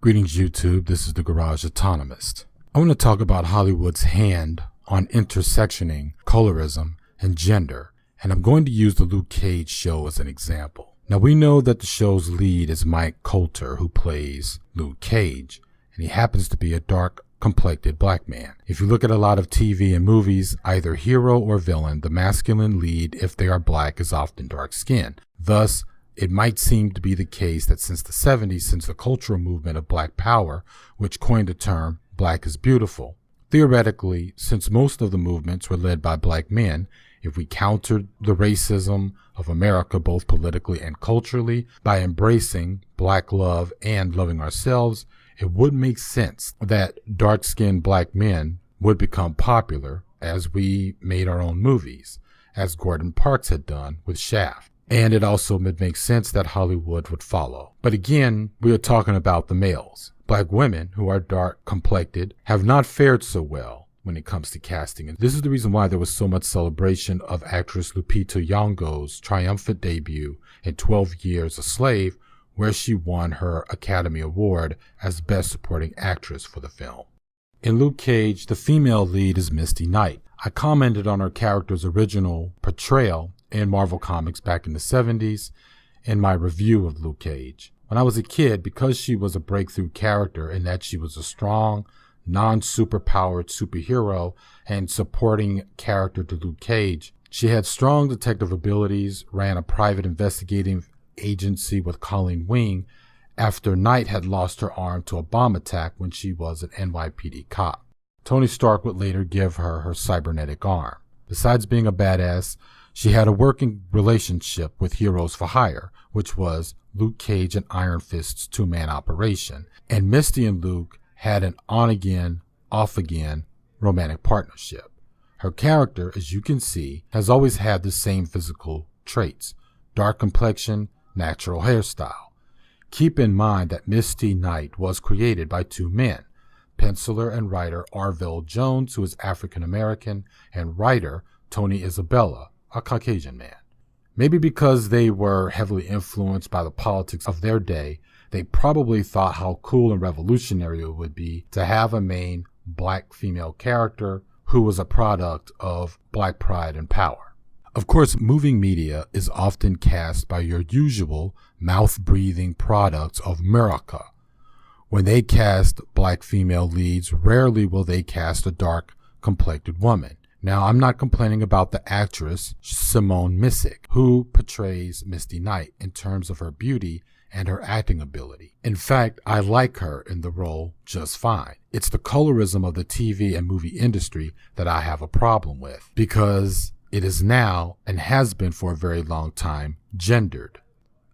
Greetings YouTube, this is the Garage Autonomist. I want to talk about Hollywood's hand on intersectioning colorism and gender, and I'm going to use the Luke Cage show as an example. Now we know that the show's lead is Mike Colter, who plays Luke Cage, and he happens to be a dark-complected black man. If you look at a lot of TV and movies, either hero or villain, the masculine lead, if they are black, is often dark-skinned. Thus, it might seem to be the case that since the 70s, since the cultural movement of Black Power, which coined the term Black is Beautiful, theoretically, since most of the movements were led by black men, if we countered the racism of America both politically and culturally by embracing black love and loving ourselves, it would make sense that dark-skinned black men would become popular as we made our own movies, as Gordon Parks had done with Shaft. And it also would make sense that Hollywood would follow. But again, we are talking about the males. Black women who are dark-complected have not fared so well when it comes to casting. And this is the reason why there was so much celebration of actress Lupita Nyong'o's triumphant debut in 12 Years a Slave, where she won her Academy Award as Best Supporting Actress for the film. In Luke Cage, the female lead is Misty Knight. I commented on her character's original portrayal in Marvel Comics back in the 70s in my review of Luke Cage. When I was a kid, because she was a breakthrough character in that she was a strong, non-superpowered superhero and supporting character to Luke Cage, she had strong detective abilities, ran a private investigating agency with Colleen Wing after Knight had lost her arm to a bomb attack when she was an NYPD cop. Tony Stark would later give her her cybernetic arm. Besides being a badass, she had a working relationship with Heroes for Hire, which was Luke Cage and Iron Fist's two-man operation, and Misty and Luke had an on-again, off-again romantic partnership. Her character, as you can see, has always had the same physical traits: dark complexion, natural hairstyle. Keep in mind that Misty Knight was created by two men, penciler and writer Arvell Jones, who is African American, and writer Tony Isabella, a Caucasian man. Maybe because they were heavily influenced by the politics of their day, they probably thought how cool and revolutionary it would be to have a main black female character who was a product of black pride and power. Of course, moving media is often cast by your usual mouth-breathing products of America. When they cast black female leads, rarely will they cast a dark-complected woman. Now, I'm not complaining about the actress Simone Missick, who portrays Misty Knight in terms of her beauty and her acting ability. In fact, I like her in the role just fine. It's the colorism of the TV and movie industry that I have a problem with, because it is now, and has been for a very long time, gendered.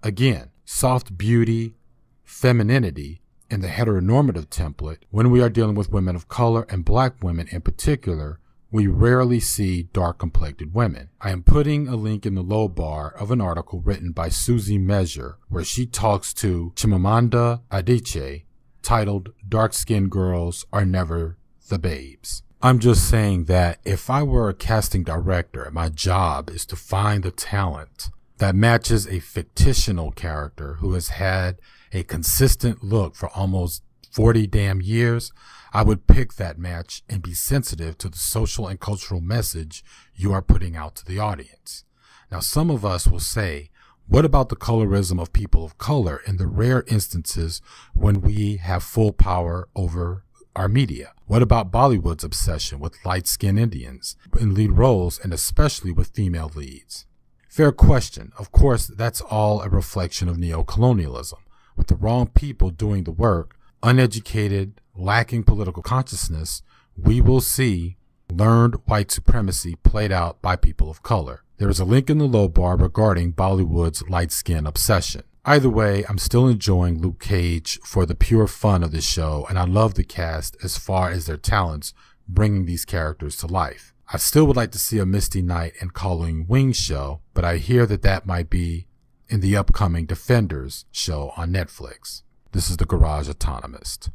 Again, soft beauty, femininity, in the heteronormative template, when we are dealing with women of color and black women in particular, we rarely see dark-complected women. I am putting a link in the low bar of an article written by Susie Measure, where she talks to Chimamanda Adichie, titled "Dark-Skinned Girls Are Never the Babes." I'm just saying that if I were a casting director and my job is to find the talent that matches a fictional character who has had a consistent look for almost 40 damn years, I would pick that match and be sensitive to the social and cultural message you are putting out to the audience. Now, some of us will say, what about the colorism of people of color in the rare instances when we have full power over our media? What about Bollywood's obsession with light-skinned Indians in lead roles, and especially with female leads? Fair question. Of course, that's all a reflection of neocolonialism. With the wrong people doing the work, uneducated, lacking political consciousness, we will see learned white supremacy played out by people of color. There is a link in the low bar regarding Bollywood's light skin obsession. Either way, I'm still enjoying Luke Cage for the pure fun of the show, and I love the cast as far as their talents bringing these characters to life. I still would like to see a Misty Knight and Colleen Wing show, but I hear that might be in the upcoming Defenders show on Netflix. This is the Garage Autonomist.